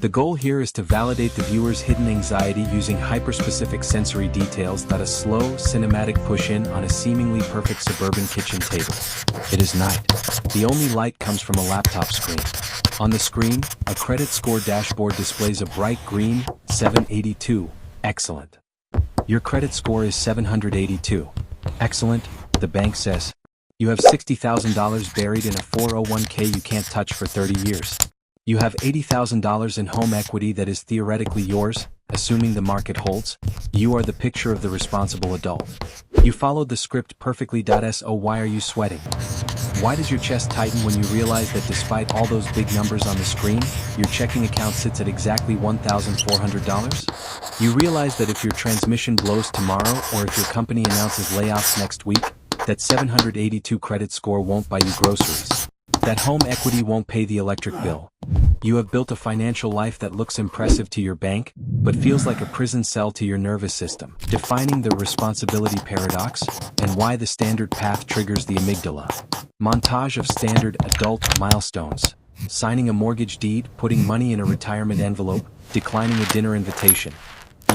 The goal here is to validate the viewer's hidden anxiety using hyperspecific sensory details that a slow, cinematic push-in on a seemingly perfect suburban kitchen table. It is night. The only light comes from a laptop screen. On the screen, a credit score dashboard displays a bright green, 782. Excellent. Your credit score is 782. Excellent, the bank says. You have $60,000 buried in a 401k you can't touch for 30 years. You have $80,000 in home equity that is theoretically yours, assuming the market holds. You are the picture of the responsible adult. You followed the script perfectly. So why are you sweating? Why does your chest tighten when you realize that despite all those big numbers on the screen, your checking account sits at exactly $1,400? You realize that if your transmission blows tomorrow or if your company announces layoffs next week, that 782 credit score won't buy you groceries. That home equity won't pay the electric bill. You have built a financial life that looks impressive to your bank, but feels like a prison cell to your nervous system. Defining the responsibility paradox, and why the standard path triggers the amygdala. Montage of standard adult milestones. Signing a mortgage deed, putting money in a retirement envelope, declining a dinner invitation.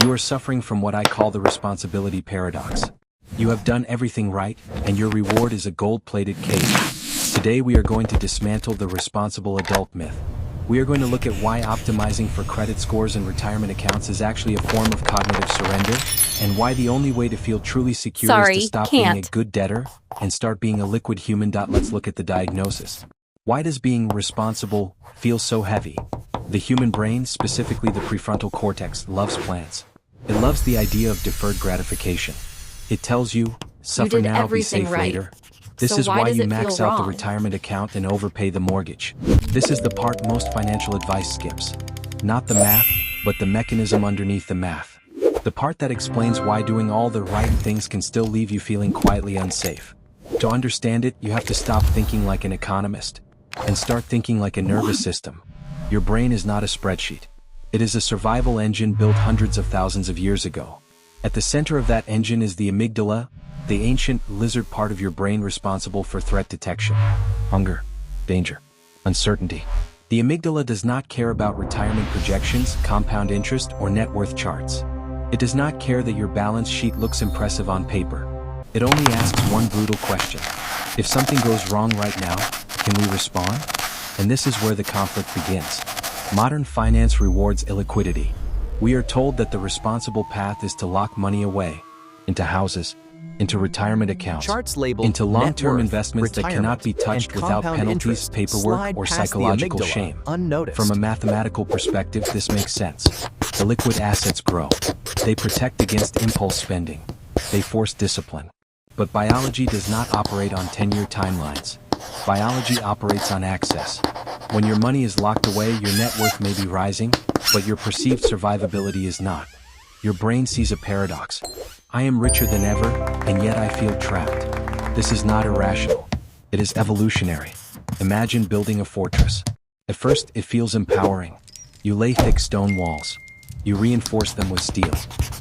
You are suffering from what I call the responsibility paradox. You have done everything right, and your reward is a gold-plated cake. Today we are going to dismantle the responsible adult myth. We are going to look at why optimizing for credit scores and retirement accounts is actually a form of cognitive surrender, and why the only way to feel truly secure is to stop being a good debtor and start being a liquid human. Let's look at the diagnosis. Why does being responsible feel so heavy? The human brain, specifically the prefrontal cortex, loves plans. It loves the idea of deferred gratification. It tells you, suffer now, be safe later. This is why you max out the retirement account and overpay the mortgage. This is the part most financial advice skips. Not the math, but the mechanism underneath the math. The part that explains why doing all the right things can still leave you feeling quietly unsafe. To understand it, you have to stop thinking like an economist and start thinking like a nervous system. Your brain is not a spreadsheet. It is a survival engine built hundreds of thousands of years ago. At the center of that engine is the amygdala, the ancient lizard part of your brain responsible for threat detection, hunger, danger, uncertainty. The amygdala does not care about retirement projections, compound interest, or net worth charts. It does not care that your balance sheet looks impressive on paper. It only asks one brutal question. If something goes wrong right now, can we respond? And this is where the conflict begins. Modern finance rewards illiquidity. We are told that the responsible path is to lock money away, into houses, into retirement accounts, into long-term investments that cannot be touched without penalties, paperwork, or psychological shame. From a mathematical perspective, this makes sense. The liquid assets grow. They protect against impulse spending. They force discipline. But biology does not operate on 10-year timelines. Biology operates on access. When your money is locked away, your net worth may be rising, but your perceived survivability is not. Your brain sees a paradox. I am richer than ever, and yet I feel trapped. This is not irrational. It is evolutionary. Imagine building a fortress. At first, it feels empowering. You lay thick stone walls. You reinforce them with steel.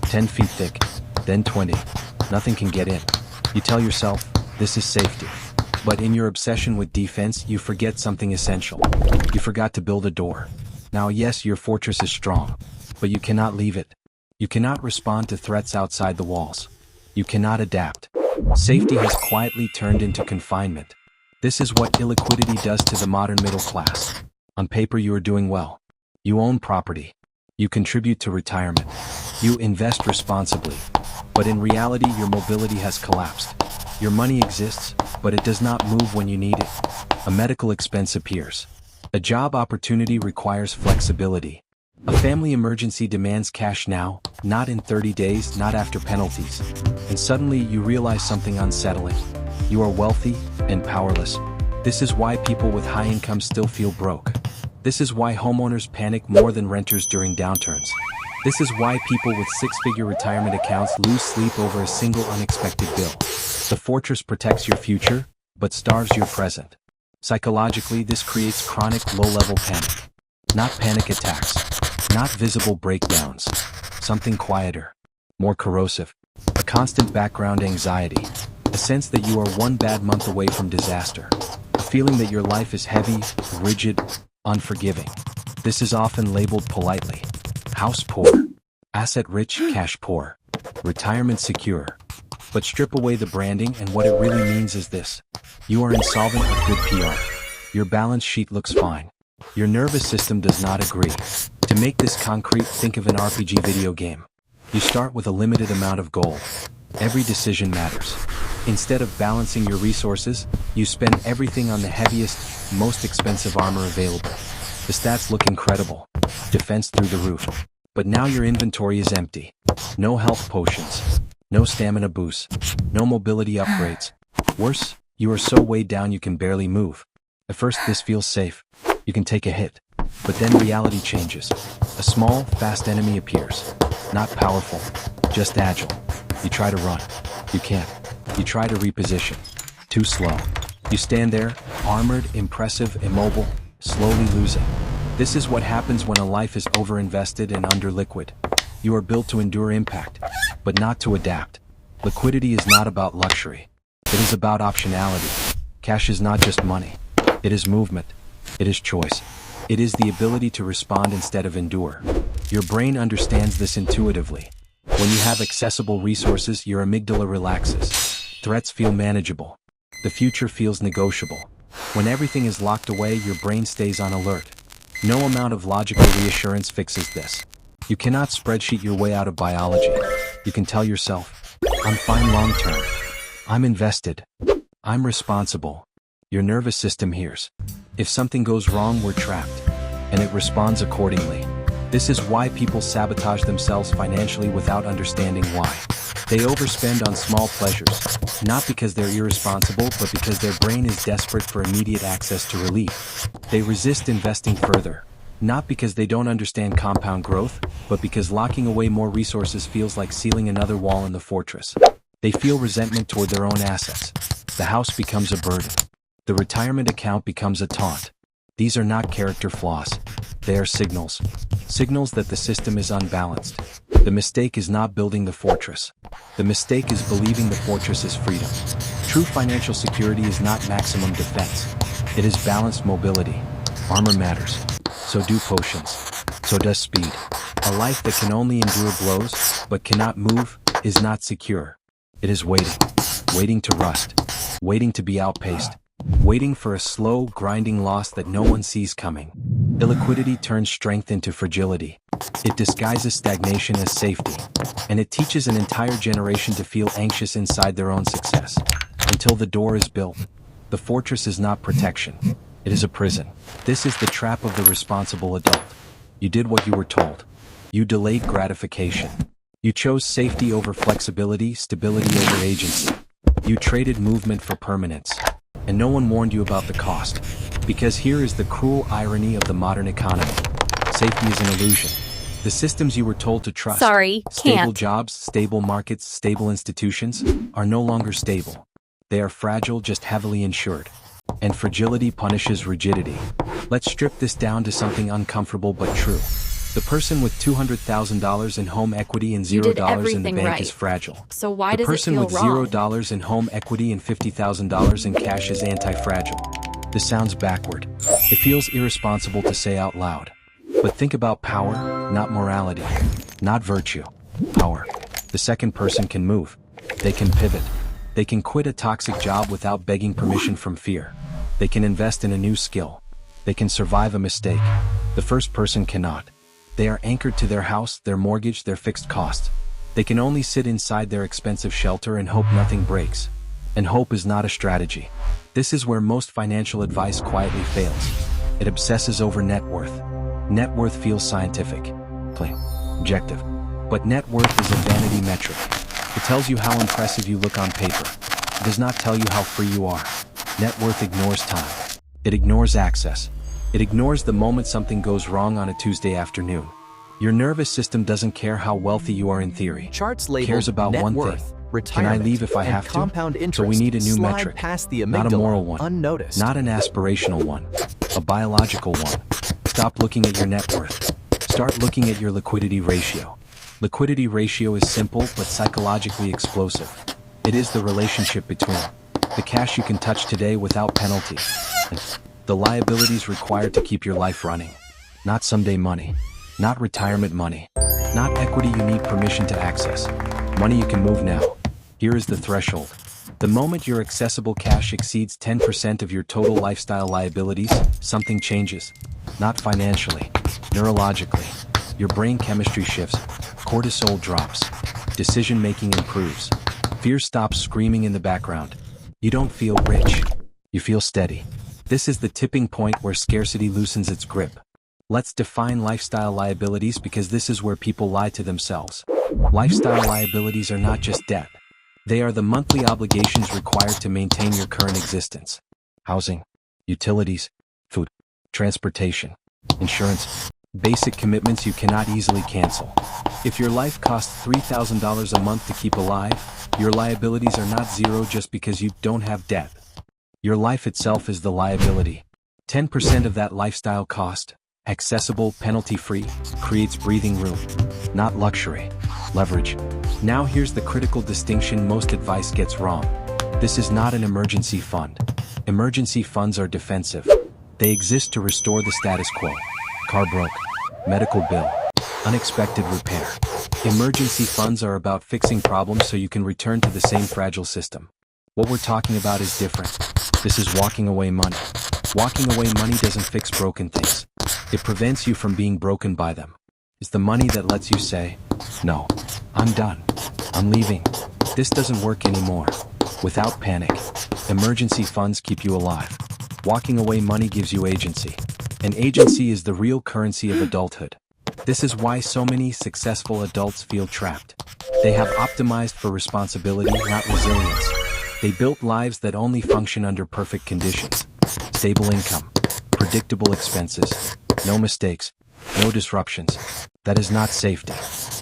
10 feet thick, then 20. Nothing can get in. You tell yourself, this is safety. But in your obsession with defense, you forget something essential. You forgot to build a door. Now yes, your fortress is strong, but you cannot leave it. You cannot respond to threats outside the walls. You cannot adapt. Safety has quietly turned into confinement. This is what illiquidity does to the modern middle class. On paper you are doing well. You own property. You contribute to retirement. You invest responsibly. But in reality your mobility has collapsed. Your money exists, but it does not move when you need it. A medical expense appears. A job opportunity requires flexibility. A family emergency demands cash now, not in 30 days, not after penalties. And suddenly you realize something unsettling. You are wealthy and powerless. This is why people with high incomes still feel broke. This is why homeowners panic more than renters during downturns. This is why people with six-figure retirement accounts lose sleep over a single unexpected bill. The fortress protects your future, but starves your present. Psychologically, this creates chronic low-level panic. Not panic attacks. Not visible breakdowns. Something quieter. More corrosive. A constant background anxiety. A sense that you are one bad month away from disaster. A feeling that your life is heavy, rigid, unforgiving. This is often labeled politely: house poor, asset rich, cash poor, retirement secure. But strip away the branding and what it really means is this: you are insolvent with good PR. Your balance sheet looks fine. Your nervous system does not agree. To make this concrete, think of an RPG video game. You start with a limited amount of gold. Every decision matters. Instead of balancing your resources, you spend everything on the heaviest, most expensive armor available. The stats look incredible. Defense through the roof. But now your inventory is empty. No health potions. No stamina boosts. No mobility upgrades. Worse, you are so weighed down you can barely move. At first this feels safe. You can take a hit. But then reality changes. A small, fast enemy appears. Not powerful, just agile. You try to run. You can't. You try to reposition. Too slow. You stand there, armored, impressive, immobile, slowly losing. This is what happens when a life is overinvested and under liquid. You are built to endure impact, but not to adapt. Liquidity is not about luxury. It is about optionality. Cash is not just money. It is movement. It is choice. It is the ability to respond instead of endure. Your brain understands this intuitively. When you have accessible resources, your amygdala relaxes. Threats feel manageable. The future feels negotiable. When everything is locked away, your brain stays on alert. No amount of logical reassurance fixes this. You cannot spreadsheet your way out of biology. You can tell yourself, I'm fine long term. I'm invested. I'm responsible. Your nervous system hears. If something goes wrong, we're trapped. And it responds accordingly. This is why people sabotage themselves financially without understanding why. They overspend on small pleasures, not because they're irresponsible, but because their brain is desperate for immediate access to relief. They resist investing further, not because they don't understand compound growth, but because locking away more resources feels like sealing another wall in the fortress. They feel resentment toward their own assets. The house becomes a burden. The retirement account becomes a taunt. These are not character flaws. They are signals. Signals that the system is unbalanced. The mistake is not building the fortress. The mistake is believing the fortress is freedom. True financial security is not maximum defense. It is balanced mobility. Armor matters. So do potions. So does speed. A life that can only endure blows, but cannot move, is not secure. It is waiting. Waiting to rust. Waiting to be outpaced. Waiting for a slow, grinding loss that no one sees coming. Illiquidity turns strength into fragility. It disguises stagnation as safety. And it teaches an entire generation to feel anxious inside their own success. Until the door is built. The fortress is not protection. It is a prison. This is the trap of the responsible adult. You did what you were told. You delayed gratification. You chose safety over flexibility, stability over agency. You traded movement for permanence. And no one warned you about the cost. Because here is the cruel irony of the modern economy. Safety is an illusion. The systems you were told to trust, stable jobs, stable markets, stable institutions, are no longer stable. They are fragile, just heavily insured. And fragility punishes rigidity. Let's strip this down to something uncomfortable but true. The person with $200,000 in home equity and $0 in the bank is fragile. So why does it feel wrong? The person with $0 in home equity and $50,000 in cash is anti-fragile. This sounds backward. It feels irresponsible to say out loud. But think about power, not morality. Not virtue. Power. The second person can move. They can pivot. They can quit a toxic job without begging permission from fear. They can invest in a new skill. They can survive a mistake. The first person cannot. They are anchored to their house, their mortgage, their fixed costs. They can only sit inside their expensive shelter and hope nothing breaks. And hope is not a strategy. This is where most financial advice quietly fails. It obsesses over net worth. Net worth feels scientific, plain, objective. But net worth is a vanity metric. It tells you how impressive you look on paper. It does not tell you how free you are. Net worth ignores time. It ignores access. It ignores the moment something goes wrong on a Tuesday afternoon. Your nervous system doesn't care how wealthy you are in theory. It cares about one thing. Can I leave if I have to? So we need a new metric. Not a moral one. Not an aspirational one. A biological one. Stop looking at your net worth. Start looking at your liquidity ratio. Liquidity ratio is simple but psychologically explosive. It is the relationship between the cash you can touch today without penalty and the liabilities required to keep your life running. Not someday money. Not retirement money. Not equity you need permission to access. Money you can move now. Here is the threshold. The moment your accessible cash exceeds 10% of your total lifestyle liabilities, something changes. Not financially, neurologically. Your brain chemistry shifts, cortisol drops, decision-making improves. Fear stops screaming in the background. You don't feel rich. You feel steady. This is the tipping point where scarcity loosens its grip. Let's define lifestyle liabilities because this is where people lie to themselves. Lifestyle liabilities are not just debt. They are the monthly obligations required to maintain your current existence. Housing, utilities, food, transportation, insurance, basic commitments you cannot easily cancel. If your life costs $3,000 a month to keep alive, your liabilities are not zero just because you don't have debt. Your life itself is the liability. 10% of that lifestyle cost, accessible, penalty-free, creates breathing room. Not luxury. Leverage. Now here's the critical distinction most advice gets wrong. This is not an emergency fund. Emergency funds are defensive. They exist to restore the status quo. Car broke. Medical bill. Unexpected repair. Emergency funds are about fixing problems so you can return to the same fragile system. What we're talking about is different. This is walking away money. Walking away money doesn't fix broken things. It prevents you from being broken by them. It's the money that lets you say, no, I'm done. I'm leaving. This doesn't work anymore. Without panic. Emergency funds keep you alive. Walking away money gives you agency. And agency is the real currency of adulthood. This is why so many successful adults feel trapped. They have optimized for responsibility, not resilience. They built lives that only function under perfect conditions. Stable income, predictable expenses, no mistakes, no disruptions. That is not safety.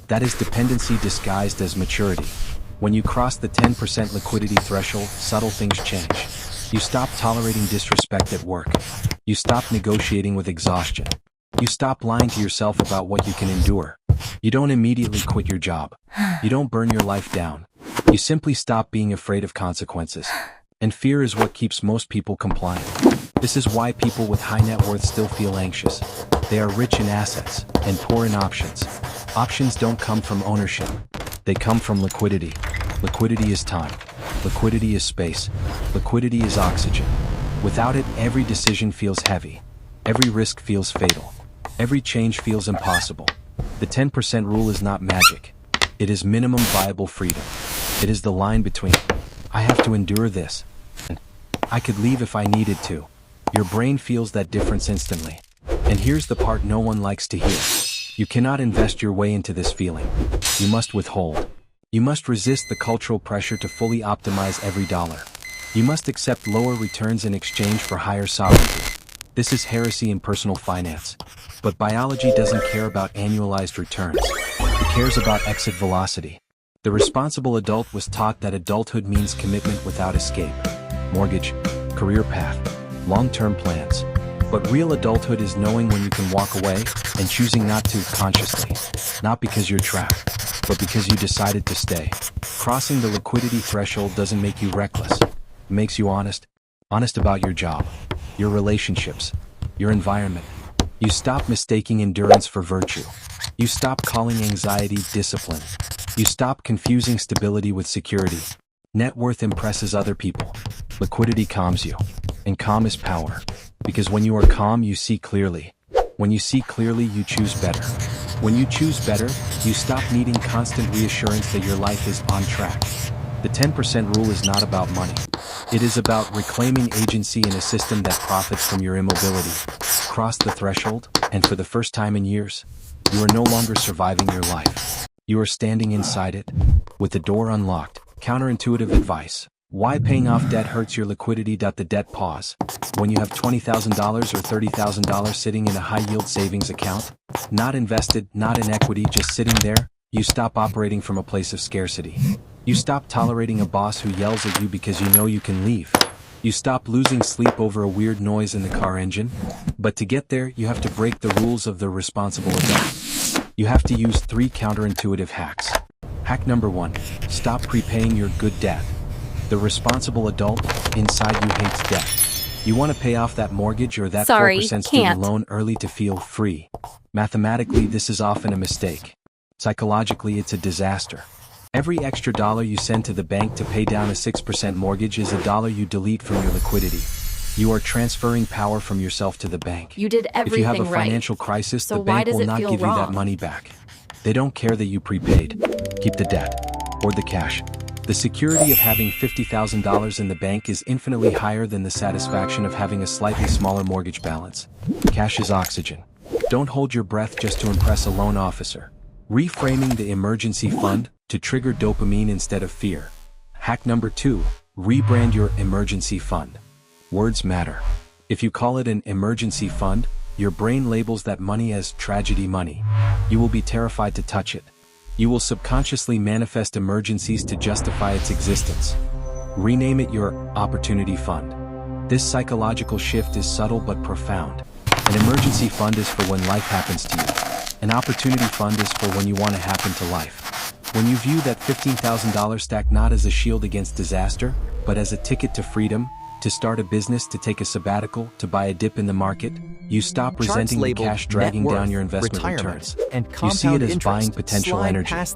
That is dependency disguised as maturity. When you cross the 10% liquidity threshold, subtle things change. You stop tolerating disrespect at work. You stop negotiating with exhaustion. You stop lying to yourself about what you can endure. You don't immediately quit your job. You don't burn your life down. You simply stop being afraid of consequences. And fear is what keeps most people compliant. This is why people with high net worth still feel anxious. They are rich in assets and poor in options. Options don't come from ownership. They come from liquidity. Liquidity is time. Liquidity is space. Liquidity is oxygen. Without it, every decision feels heavy. Every risk feels fatal. Every change feels impossible. The 10% rule is not magic. It is minimum viable freedom. It is the line between, I have to endure this, and I could leave if I needed to. Your brain feels that difference instantly. And here's the part no one likes to hear. You cannot invest your way into this feeling. You must withhold. You must resist the cultural pressure to fully optimize every dollar. You must accept lower returns in exchange for higher sovereignty. This is heresy in personal finance. But biology doesn't care about annualized returns. It cares about exit velocity. The responsible adult was taught that adulthood means commitment without escape. Mortgage, career path, long-term plans. But real adulthood is knowing when you can walk away and choosing not to consciously. Not because you're trapped, but because you decided to stay. Crossing the liquidity threshold doesn't make you reckless. It makes you honest. Honest about your job, your relationships, your environment. You stop mistaking endurance for virtue. You stop calling anxiety discipline. You stop confusing stability with security. Net worth impresses other people. Liquidity calms you. And calm is power. Because when you are calm, you see clearly. When you see clearly, you choose better. When you choose better, you stop needing constant reassurance that your life is on track. The 10% rule is not about money. It is about reclaiming agency in a system that profits from your immobility. Cross the threshold, and for the first time in years, you are no longer surviving your life. You are standing inside it, with the door unlocked. Counterintuitive advice. Why paying off debt hurts your liquidity? The debt pause. When you have $20,000 or $30,000 sitting in a high-yield savings account, not invested, not in equity, just sitting there, you stop operating from a place of scarcity. You stop tolerating a boss who yells at you because you know you can leave. You stop losing sleep over a weird noise in the car engine. But to get there, you have to break the rules of the responsible adult. You have to use 3 counterintuitive hacks. Hack number 1. Stop prepaying your good debt. The responsible adult inside you hates debt. You want to pay off that mortgage or that Sorry, 4% student can't. loan early to feel free. Mathematically, this is often a mistake. Psychologically, it's a disaster. Every extra dollar you send to the bank to pay down a 6% mortgage is a dollar you delete from your liquidity. You are transferring power from yourself to the bank. You did everything If you have a right. financial crisis, So the why bank does will it not feel give you that wrong? money back. They don't care that you prepaid. Keep the debt. Or the cash. The security of having $50,000 in the bank is infinitely higher than the satisfaction of having a slightly smaller mortgage balance. Cash is oxygen. Don't hold your breath just to impress a loan officer. Reframing the emergency fund to trigger dopamine instead of fear. Hack number 2, rebrand your emergency fund. Words matter. If you call it an emergency fund, your brain labels that money as tragedy money. You will be terrified to touch it. You will subconsciously manifest emergencies to justify its existence. Rename it your opportunity fund. This psychological shift is subtle but profound. An emergency fund is for when life happens to you. An opportunity fund is for when you want to happen to life. When you view that $15,000 stack not as a shield against disaster, but as a ticket to freedom, to start a business, to take a sabbatical, to buy a dip in the market, you stop resenting the cash dragging down your investment returns. And You see it compound as interest buying potential slide energy. past the